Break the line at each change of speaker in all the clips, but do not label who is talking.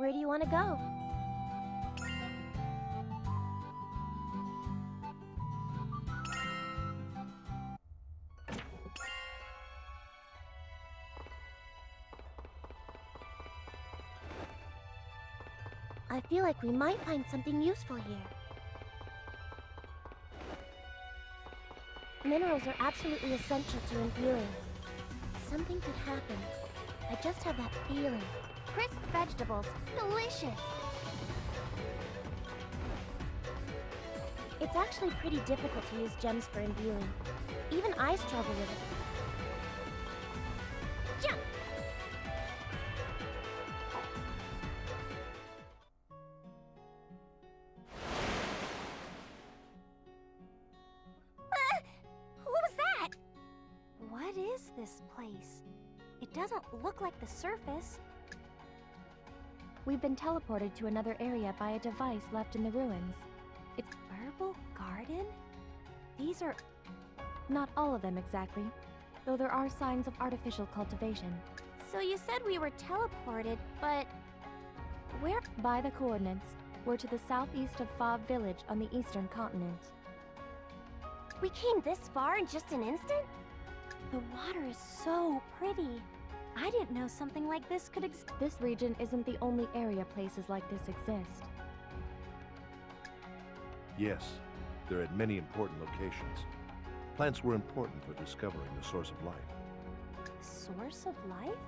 Where do you want to go? I feel like we might find something useful here. Minerals are absolutely essential to imbuing. Something could happen. I just have that feeling. Crisp vegetables. Delicious! It's actually pretty difficult to use gems for imbuing. Even I struggle with it. Jump! What was that? What is this place? It doesn't look like the surface. We've been teleported to another area by a device left in the ruins. It's herbal garden? These are... not all of them exactly, though there are signs of artificial cultivation. So you said we were teleported, but... where? By the coordinates. We're to the southeast of Fav Village on the eastern continent. We came this far in just an instant? The water is so pretty. I didn't know something like this could exist. This region isn't the only area places like this exist.
Yes, they're at many important locations. Plants were important for discovering the source of life.
Source of life?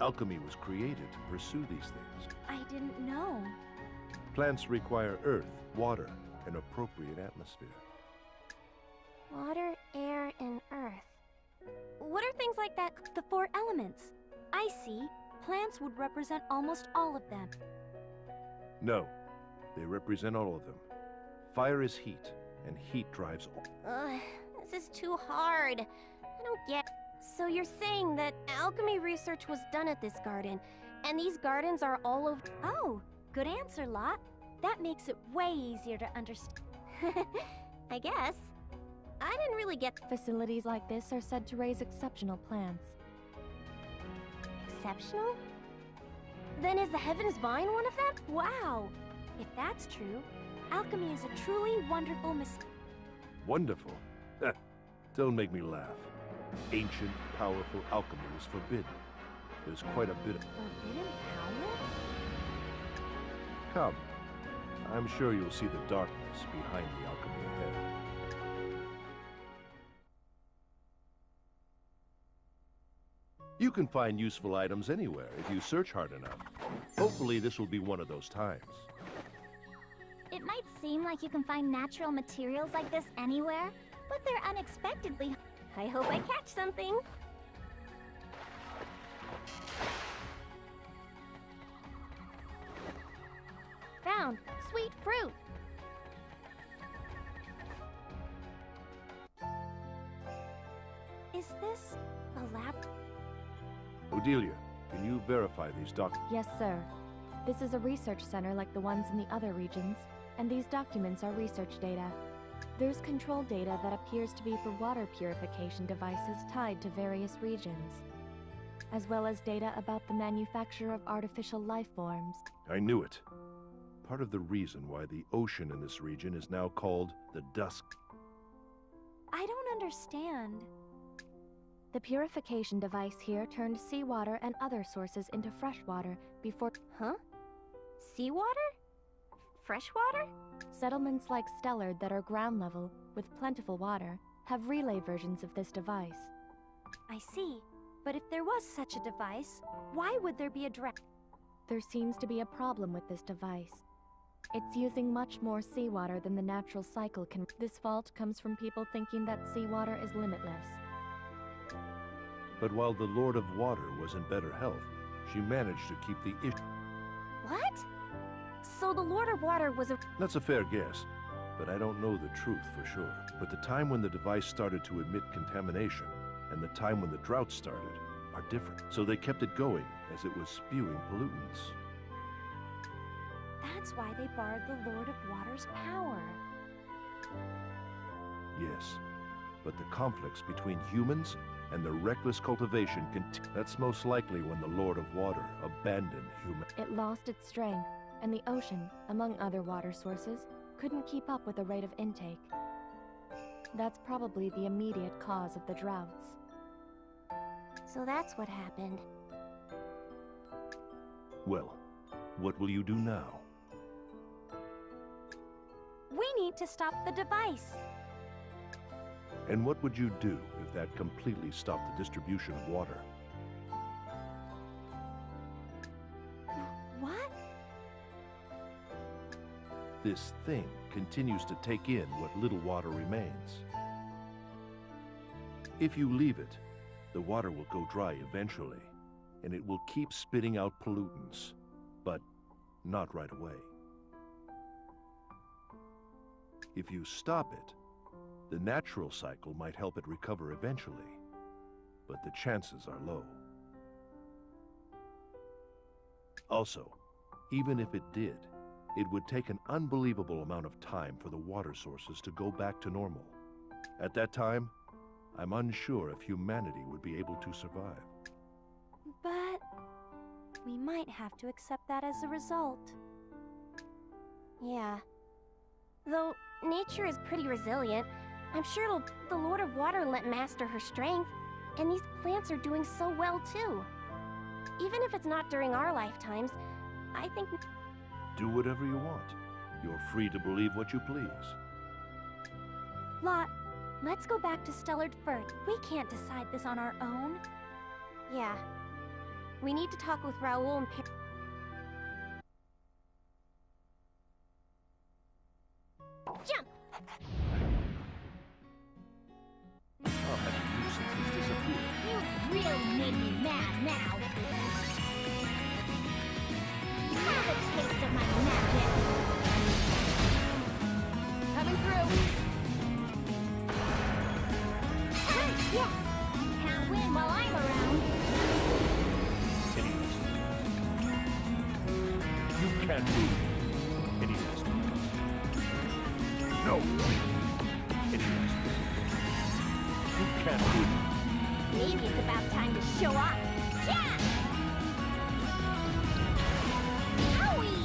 Alchemy was created to pursue these things.
I didn't know.
Plants require earth, water, and appropriate atmosphere.
Water, air, and earth. What are things like that? The 4 elements. I see. Plants would represent almost all of them.
No, they represent all of them. Fire is heat, and heat drives all.
This is too hard. I don't get... So you're saying that alchemy research was done at this garden, and these gardens are all over... Oh, good answer, Lot. That makes it way easier to understand. I guess. I didn't really get... Facilities like this are said to raise exceptional plants. Exceptional? Then is the Heaven's Vine one of them? Wow! If that's true, alchemy is a truly wonderful
Wonderful? Don't make me laugh. Ancient, powerful alchemy is forbidden. There's quite a bit of...
Forbidden power?
Come. I'm sure you'll see the darkness behind the alchemy ahead. You can find useful items anywhere if you search hard enough. Hopefully this will be one of those times.
It might seem like you can find natural materials like this anywhere, but they're unexpectedly... I hope I catch something. Found sweet fruit. Is this a lab?
Odelia, can you verify these documents?
Yes, sir. This is a research center like the ones in the other regions, and these documents are research data. There's control data that appears to be for water purification devices tied to various regions, as well as data about the manufacture of artificial life forms.
I knew it. Part of the reason why the ocean in this region is now called the Dusk.
I don't understand.
The purification device here turned seawater and other sources into fresh water before...
Huh? Seawater? Fresh water?
Settlements like Stellard that are ground level, with plentiful water, have relay versions of this device.
I see. But if there was such a device, why would there be a direct...
There seems to be a problem with this device. It's using much more seawater than the natural cycle can... This fault comes from people thinking that seawater is limitless.
But while the Lord of Water was in better health, she managed to keep the issue.
What? So the Lord of Water was a...
That's a fair guess, but I don't know the truth for sure. But the time when the device started to emit contamination and the time when the drought started are different. So they kept it going as it was spewing pollutants.
That's why they barred the Lord of Water's power.
Yes, but the conflicts between humans and the reckless cultivation that's most likely when the Lord of Water abandoned human.
It lost its strength, and the ocean, among other water sources, couldn't keep up with the rate of intake. That's probably the immediate cause of the droughts.
So that's what happened.
Well, what will you do now?
We need to stop the device.
And what would you do if that completely stopped the distribution of water?
What?
This thing continues to take in what little water remains. If you leave it, the water will go dry eventually, and it will keep spitting out pollutants, but not right away. If you stop it, the natural cycle might help it recover eventually, but the chances are low. Also, even if it did, it would take an unbelievable amount of time for the water sources to go back to normal. At that time, I'm unsure if humanity would be able to survive.
But we might have to accept that as a result. Yeah. Though nature is pretty resilient, I'm sure the Lord of Water let master her strength, and these plants are doing so well too. Even if it's not during our lifetimes, I think...
Do whatever you want. You're free to believe what you please.
Lot, let's go back to Stellard first. We can't decide this on our own. Yeah. We need to talk with Raoul and Jump!
I'll have a nuisance who's disappeared.
You really made me mad now. Have a taste of my magic.
Coming through!
Yes! Can't win while I'm around.
Idiots. You can't move. Idiots. No! Idiots. You can't move.
Maybe it's about time to show off. Yeah! Owie!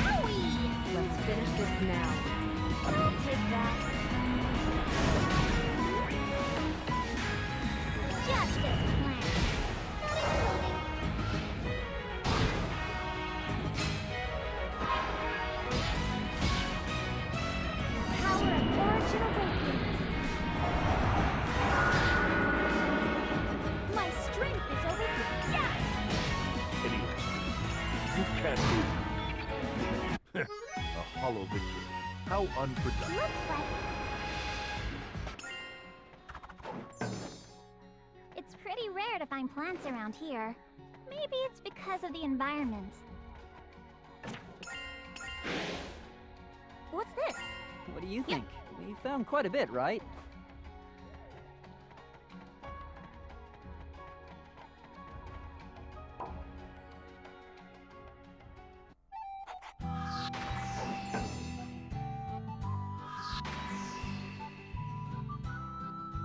Owie!
Let's finish this now.
I'll take that. Just this plan.
Power of Origin Awakens. My strength is over here. Yeah!
Idiots. You can't move. A hollow victory. How unproductive.
Looks like...
It's pretty rare to find plants around here. Maybe it's because of the environment. What's this?
What do you think? We found quite a bit, right?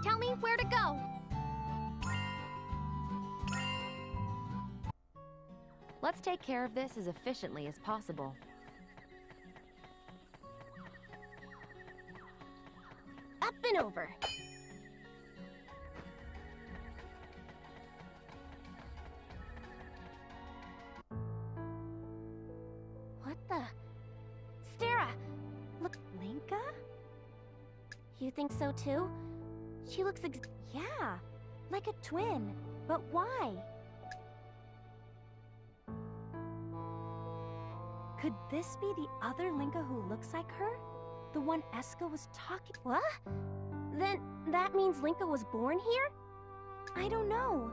Tell me where to go.
Let's take care of this as efficiently as possible.
Up and over. What the? Stara! Look, Linka? You think so too? She looks yeah, like a twin. But why? Could this be the other Linka who looks like her? The one Eska was talking... What? Then that means Linka was born here? I don't know.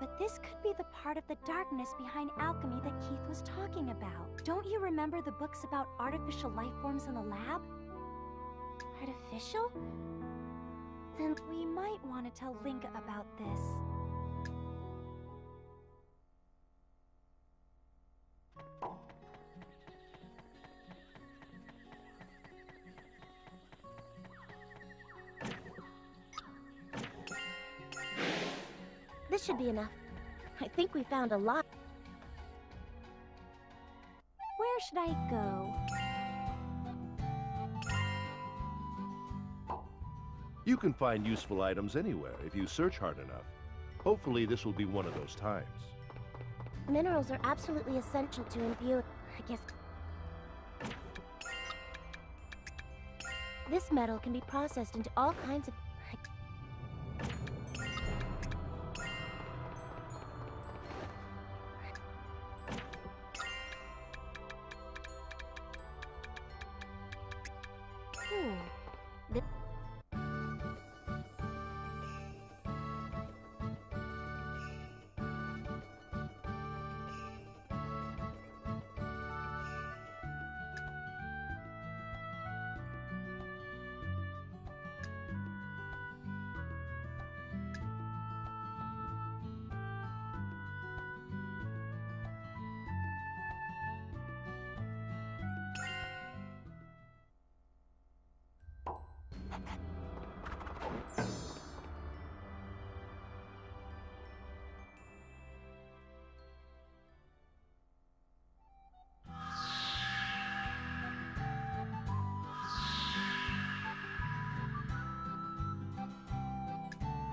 But this could be the part of the darkness behind alchemy that Keith was talking about. Don't you remember the books about artificial life forms in the lab? Artificial? Then we might want to tell Linka about this. This should be enough. I think we found a lot. Where should I go?
You can find useful items anywhere if you search hard enough. Hopefully this will be one of those times.
Minerals are absolutely essential to imbue, I guess. This metal can be processed into all kinds of...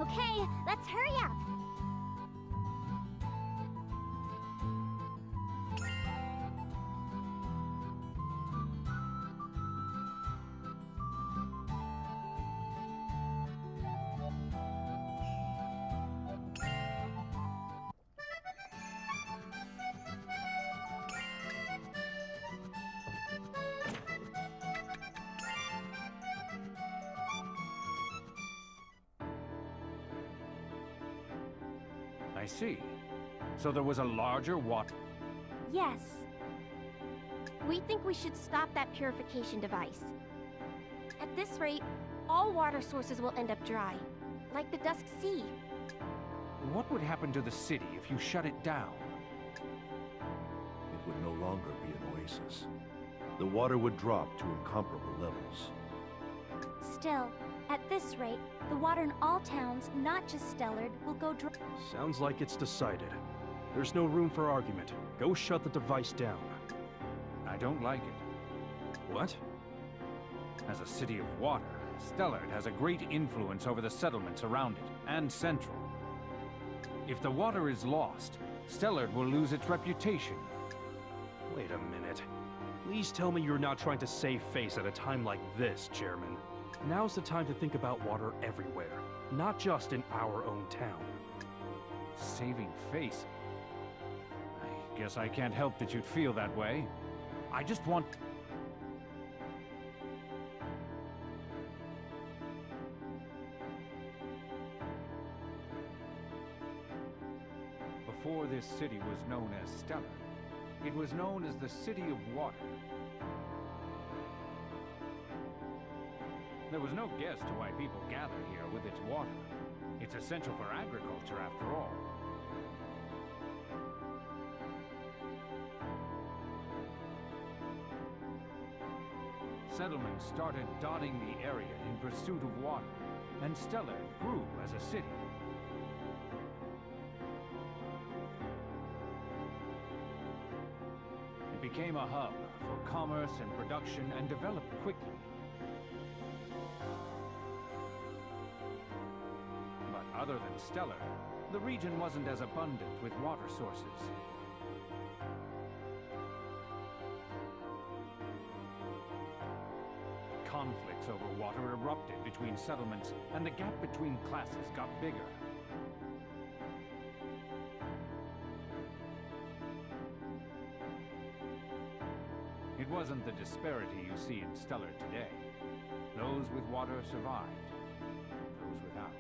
Okay, let's hurry up.
I see. So there was a larger water...
Yes. We think we should stop that purification device. At this rate, all water sources will end up dry, like the Dusk Sea.
What would happen to the city if you shut it down?
It would no longer be an oasis. The water would drop to incomparable levels.
Still, at this rate, the water in all towns, not just Stellard, will go dry.
Sounds like it's decided. There's no room for argument. Go shut the device down.
I don't like it.
What?
As a city of water, Stellard has a great influence over the settlements around it, and Central. If the water is lost, Stellard will lose its reputation.
Wait a minute. Please tell me you're not trying to save face at a time like this, Chairman. Now's the time to think about water everywhere, not just in our own town.
Saving face? I guess I can't help that you'd feel that way. I just want... Before this city was known as Stellar, it was known as the City of Water. There was no guess to why people gather here with its water. It's essential for agriculture, after all. Settlements started dotting the area in pursuit of water, and Stellard grew as a city. It became a hub for commerce and production and developed quickly. But other than Stellar, the region wasn't as abundant with water sources. Conflicts over water erupted between settlements, and the gap between classes got bigger. It wasn't the disparity you see in Stellar today. Those with water survived, those without.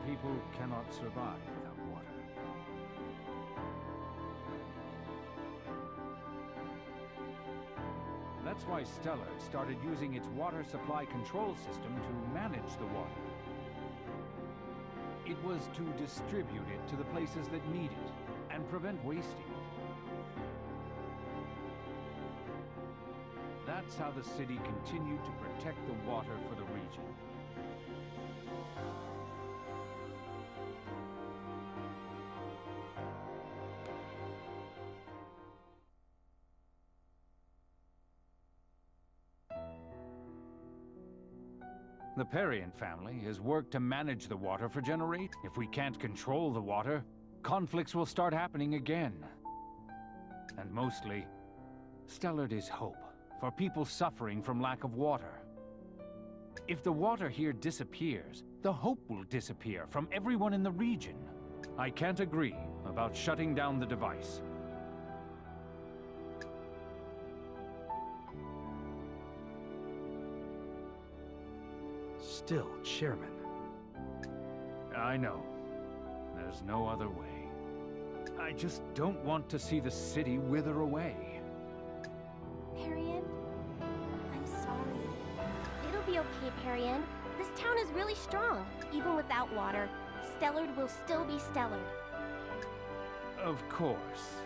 People cannot survive without water. That's why Stellard started using its water supply control system to manage the water. It was to distribute it to the places that need it and prevent wasting it. that's how the city continued to protect the water for the region. The Perrian family has worked to manage the water for generations. If we can't control the water, conflicts will start happening again. And mostly, Stellard is hope for people suffering from lack of water. If the water here disappears, the hope will disappear from everyone in the region. I can't agree about shutting down the device.
Still, Chairman.
I know. There's no other way. I just don't want to see the city wither away.
Perian, I'm sorry.
It'll be okay, Perian. This town is really strong. Even without water, Stellard will still be Stellard.
Of course.